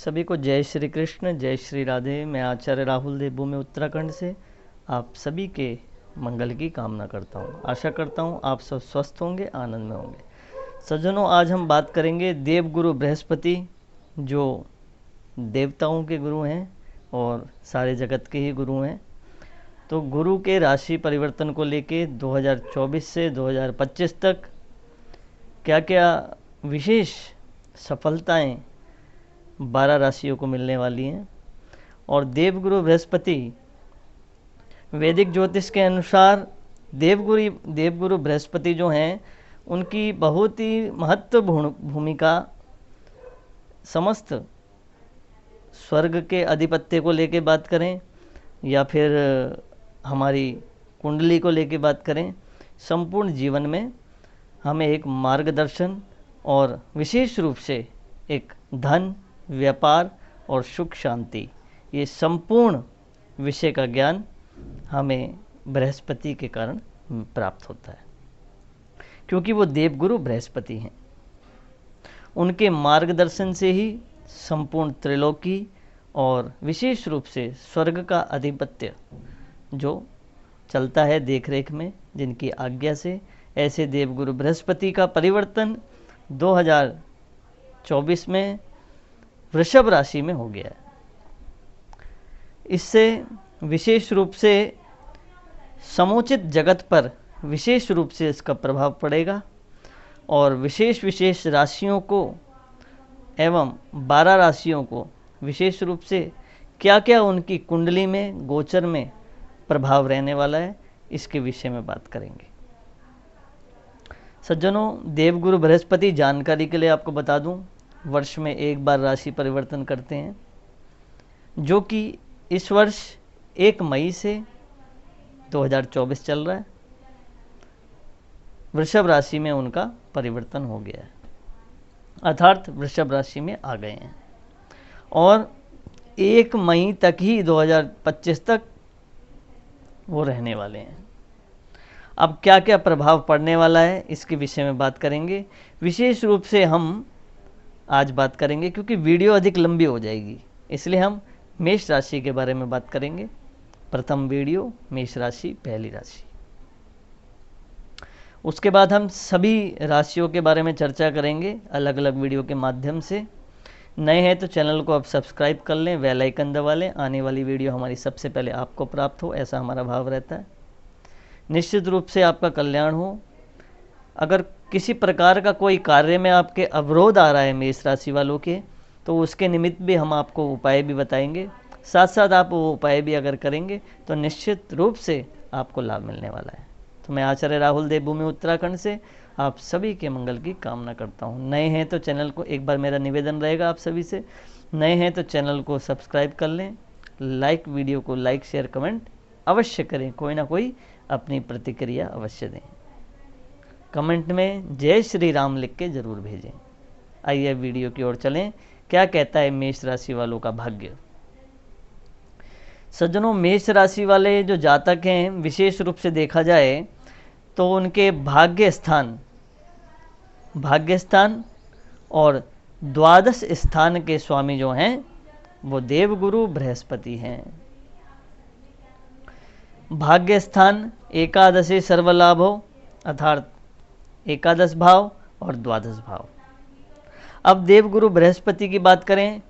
सभी को जय श्री कृष्ण, जय श्री राधे। मैं आचार्य राहुल देवभूमि उत्तराखंड से आप सभी के मंगल की कामना करता हूँ। आशा करता हूँ आप सब स्वस्थ होंगे, आनंद में होंगे। सज्जनों, आज हम बात करेंगे देवगुरु बृहस्पति, जो देवताओं के गुरु हैं और सारे जगत के ही गुरु हैं। तो गुरु के राशि परिवर्तन को लेके 2024 से 2025 तक क्या क्या विशेष सफलताएं 12 राशियों को मिलने वाली हैं। और देवगुरु बृहस्पति, वैदिक ज्योतिष के अनुसार देवगुरु बृहस्पति जो हैं, उनकी बहुत ही महत्वपूर्ण भूमिका समस्त स्वर्ग के अधिपत्य को लेके बात करें या फिर हमारी कुंडली को लेके बात करें, संपूर्ण जीवन में हमें एक मार्गदर्शन और विशेष रूप से एक धन, व्यापार और सुख शांति, ये संपूर्ण विषय का ज्ञान हमें बृहस्पति के कारण प्राप्त होता है, क्योंकि वो देवगुरु बृहस्पति हैं। उनके मार्गदर्शन से ही संपूर्ण त्रिलोकी और विशेष रूप से स्वर्ग का अधिपत्य जो चलता है देखरेख में, जिनकी आज्ञा से। ऐसे देवगुरु बृहस्पति का परिवर्तन 2024 में वृषभ राशि में हो गया है। इससे विशेष रूप से समुचित जगत पर विशेष रूप से इसका प्रभाव पड़ेगा और विशेष राशियों को एवं 12 राशियों को विशेष रूप से क्या क्या उनकी कुंडली में, गोचर में प्रभाव रहने वाला है, इसके विषय में बात करेंगे। सज्जनों, देवगुरु बृहस्पति, जानकारी के लिए आपको बता दूं, वर्ष में एक बार राशि परिवर्तन करते हैं, जो कि इस वर्ष 1 मई से 2024 चल रहा है। वृषभ राशि में उनका परिवर्तन हो गया है, अर्थात वृषभ राशि में आ गए हैं और 1 मई तक ही 2025 तक वो रहने वाले हैं। अब क्या क्या प्रभाव पड़ने वाला है, इसके विषय में बात करेंगे। विशेष रूप से हम आज बात करेंगे, क्योंकि वीडियो अधिक लंबी हो जाएगी, इसलिए हम मेष राशि के बारे में बात करेंगे। प्रथम वीडियो मेष राशि, पहली राशि। उसके बाद हम सभी राशियों के बारे में चर्चा करेंगे अलग अलग वीडियो के माध्यम से। नए हैं तो चैनल को आप सब्सक्राइब कर लें, बेल आइकन दबा लें, आने वाली वीडियो हमारी सबसे पहले आपको प्राप्त हो, ऐसा हमारा भाव रहता है। निश्चित रूप से आपका कल्याण हो। अगर किसी प्रकार का कोई कार्य में आपके अवरोध आ रहा है मेष राशि वालों के, तो उसके निमित्त भी हम आपको उपाय भी बताएंगे। साथ साथ आप वो उपाय भी अगर करेंगे तो निश्चित रूप से आपको लाभ मिलने वाला है। तो मैं आचार्य राहुल देवभूमि उत्तराखंड से आप सभी के मंगल की कामना करता हूँ। नए हैं तो चैनल को, एक बार मेरा निवेदन रहेगा आप सभी से, नए हैं तो चैनल को सब्सक्राइब कर लें, वीडियो को लाइक, शेयर, कमेंट अवश्य करें, कोई ना कोई अपनी प्रतिक्रिया अवश्य दें। कमेंट में जय श्री राम लिख के जरूर भेजें। आइए वीडियो की ओर चलें। क्या कहता है मेष राशि वालों का भाग्य। सज्जनों, मेष राशि वाले जो जातक हैं, विशेष रूप से देखा जाए तो उनके भाग्य स्थान और द्वादश स्थान के स्वामी जो हैं, वो देवगुरु बृहस्पति हैं। भाग्य स्थान एकादशी सर्वलाभो, अर्थात एकादश भाव और द्वादश भाव। अब देवगुरु बृहस्पति की बात करें,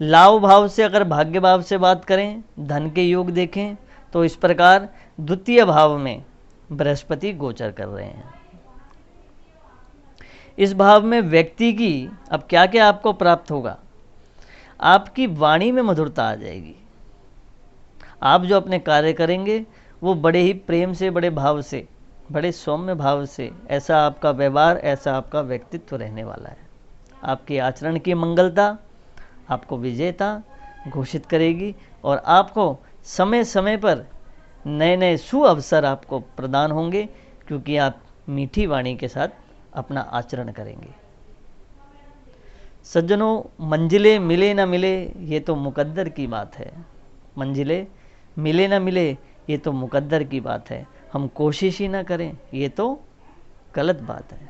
लाभ भाव से अगर भाग्य भाव से बात करें, धन के योग देखें तो इस प्रकार द्वितीय भाव में बृहस्पति गोचर कर रहे हैं। इस भाव में व्यक्ति की अब क्या क्या आपको प्राप्त होगा। आपकी वाणी में मधुरता आ जाएगी। आप जो अपने कार्य करेंगे वो बड़े ही प्रेम से, बड़े भाव से, बड़े सौम्य भाव से, ऐसा आपका व्यवहार, ऐसा आपका व्यक्तित्व रहने वाला है। आपके आचरण की मंगलता आपको विजेता घोषित करेगी और आपको समय समय पर नए नए सुअवसर आपको प्रदान होंगे, क्योंकि आप मीठी वाणी के साथ अपना आचरण करेंगे। सज्जनों, मंजिलें मिले ना मिले ये तो मुकद्दर की बात है। मंजिलें मिले ना मिले ये तो मुकद्दर की बात है। हम कोशिश ही ना करें ये तो गलत बात है।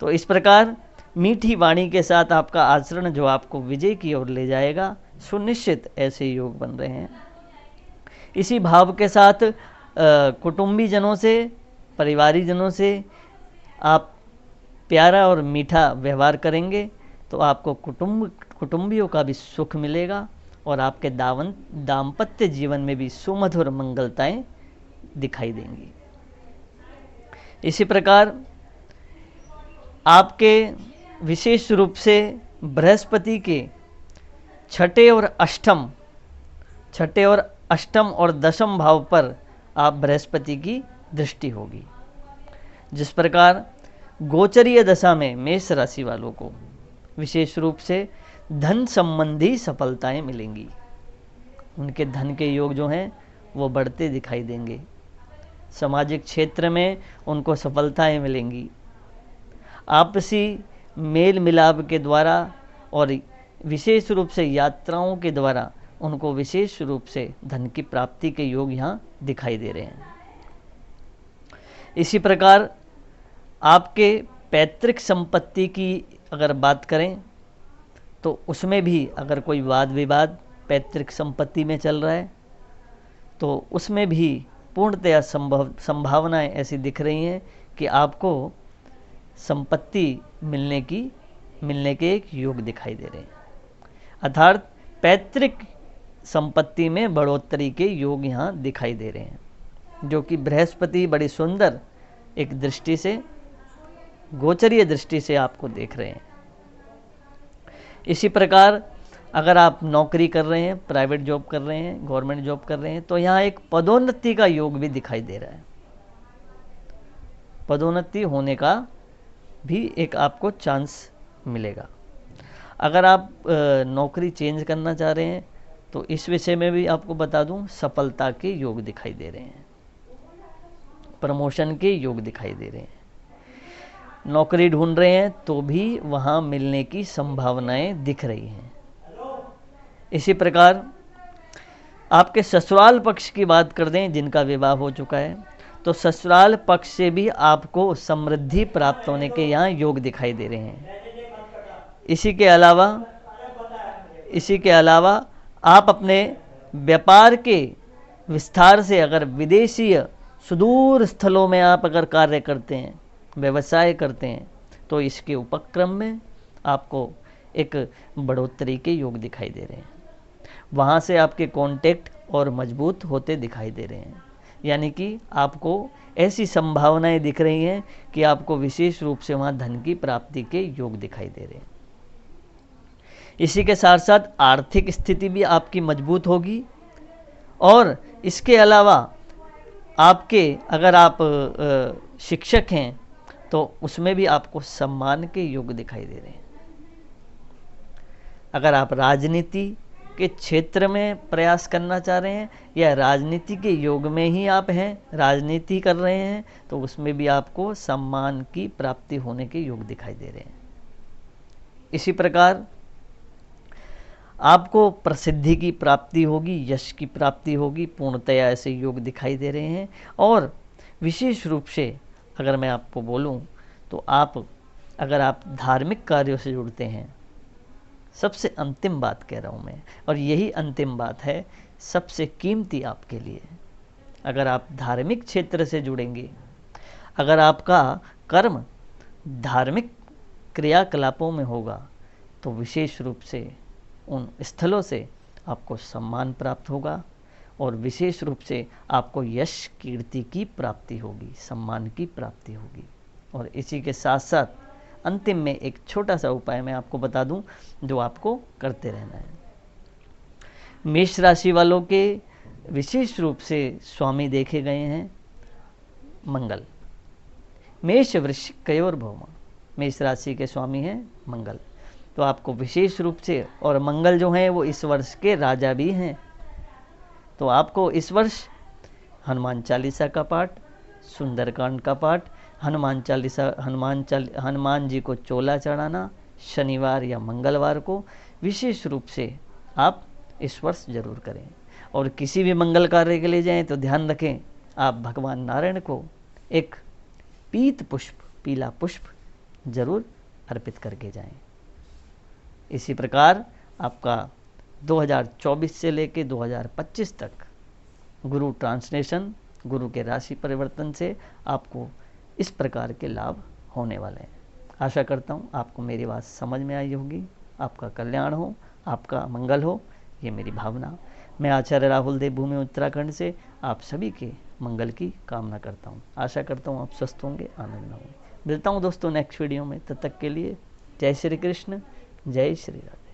तो इस प्रकार मीठी वाणी के साथ आपका आचरण जो आपको विजय की ओर ले जाएगा, सुनिश्चित ऐसे योग बन रहे हैं। इसी भाव के साथ कुटुंबी जनों से, परिवारी जनों से आप प्यारा और मीठा व्यवहार करेंगे तो आपको कुटुंबियों का भी सुख मिलेगा और आपके दाम्पत्य जीवन में भी सुमधुर मंगलताएं दिखाई देंगी। इसी प्रकार आपके विशेष रूप से बृहस्पति के छठे और अष्टम और दशम भाव पर आप बृहस्पति की दृष्टि होगी। जिस प्रकार गोचरीय दशा में मेष राशि वालों को विशेष रूप से धन संबंधी सफलताएं मिलेंगी, उनके धन के योग जो हैं वो बढ़ते दिखाई देंगे। सामाजिक क्षेत्र में उनको सफलताएं मिलेंगी। आपसी मेल मिलाप के द्वारा और विशेष रूप से यात्राओं के द्वारा उनको विशेष रूप से धन की प्राप्ति के योग यहाँ दिखाई दे रहे हैं। इसी प्रकार आपके पैतृक संपत्ति की अगर बात करें तो उसमें भी अगर कोई वाद विवाद पैतृक संपत्ति में चल रहा है तो उसमें भी पूर्णतया संभावनाएं ऐसी दिख रही हैं कि आपको संपत्ति मिलने के एक योग दिखाई दे रहे हैं। अर्थात पैतृक संपत्ति में बढ़ोतरी के योग यहाँ दिखाई दे रहे हैं, जो कि बृहस्पति बड़ी सुंदर एक दृष्टि से, गोचरीय दृष्टि से आपको देख रहे हैं। इसी प्रकार अगर आप नौकरी कर रहे हैं, प्राइवेट जॉब कर रहे हैं, गवर्नमेंट जॉब कर रहे हैं, तो यहाँ एक पदोन्नति का योग भी दिखाई दे रहा है। पदोन्नति होने का भी एक आपको चांस मिलेगा। अगर आप नौकरी चेंज करना चाह रहे हैं तो इस विषय में भी आपको बता दूं, सफलता के योग दिखाई दे रहे हैं, प्रमोशन के योग दिखाई दे रहे हैं। नौकरी ढूंढ रहे हैं तो भी वहाँ मिलने की संभावनाएं दिख रही हैं। इसी प्रकार आपके ससुराल पक्ष की बात कर दें, जिनका विवाह हो चुका है, तो ससुराल पक्ष से भी आपको समृद्धि प्राप्त होने के यहाँ योग दिखाई दे रहे हैं। इसी के अलावा आप अपने व्यापार के विस्तार से अगर विदेशीय सुदूर स्थलों में आप अगर कार्य करते हैं, व्यवसाय करते हैं, तो इसके उपक्रम में आपको एक बढ़ोतरी के योग दिखाई दे रहे हैं। वहाँ से आपके कॉन्टेक्ट और मजबूत होते दिखाई दे रहे हैं, यानी कि आपको ऐसी संभावनाएं दिख रही हैं कि आपको विशेष रूप से वहाँ धन की प्राप्ति के योग दिखाई दे रहे हैं। इसी के साथ साथ आर्थिक स्थिति भी आपकी मजबूत होगी और इसके अलावा आपके अगर आप शिक्षक हैं तो उसमें भी आपको सम्मान के योग दिखाई दे रहे हैं। अगर आप राजनीति के क्षेत्र में प्रयास करना चाह रहे हैं या राजनीति के योग में ही आप हैं, राजनीति कर रहे हैं, तो उसमें भी आपको सम्मान की प्राप्ति होने के योग दिखाई दे रहे हैं। इसी प्रकार आपको प्रसिद्धि की प्राप्ति होगी, यश की प्राप्ति होगी, पूर्णतया ऐसे योग दिखाई दे रहे हैं। और विशेष रूप से अगर मैं आपको बोलूं तो अगर आप धार्मिक कार्यों से जुड़ते हैं, सबसे अंतिम बात कह रहा हूं मैं, और यही अंतिम बात है सबसे कीमती आपके लिए। अगर आप धार्मिक क्षेत्र से जुड़ेंगे, अगर आपका कर्म धार्मिक क्रियाकलापों में होगा, तो विशेष रूप से उन स्थलों से आपको सम्मान प्राप्त होगा और विशेष रूप से आपको यश कीर्ति की प्राप्ति होगी, सम्मान की प्राप्ति होगी। और इसी के साथ साथ अंतिम में एक छोटा सा उपाय मैं आपको बता दूं जो आपको करते रहना है। मेष राशि वालों के विशेष रूप से स्वामी देखे गए हैं मंगल। मेष वृश्चिक कयोर भौमा, मेष राशि के स्वामी हैं मंगल। तो आपको विशेष रूप से, और मंगल जो हैं वो इस वर्ष के राजा भी हैं, तो आपको इस वर्ष हनुमान चालीसा का पाठ, सुंदरकांड का पाठ, हनुमान जी को चोला चढ़ाना शनिवार या मंगलवार को विशेष रूप से आप इस वर्ष जरूर करें। और किसी भी मंगल कार्य के लिए जाएं तो ध्यान रखें आप भगवान नारायण को एक पीला पुष्प जरूर अर्पित करके जाएं। इसी प्रकार आपका 2024 से लेके 2025 तक गुरु ट्रांसलेशन, गुरु के राशि परिवर्तन से आपको इस प्रकार के लाभ होने वाले हैं। आशा करता हूँ आपको मेरी बात समझ में आई होगी। आपका कल्याण हो, आपका मंगल हो, ये मेरी भावना। मैं आचार्य राहुल देव, भूमि उत्तराखंड से आप सभी के मंगल की कामना करता हूँ। आशा करता हूँ आप स्वस्थ होंगे, आनंद में होंगे। मिलता हूँ दोस्तों नेक्स्ट वीडियो में। तब तक के लिए जय श्री कृष्ण, जय श्री राधे।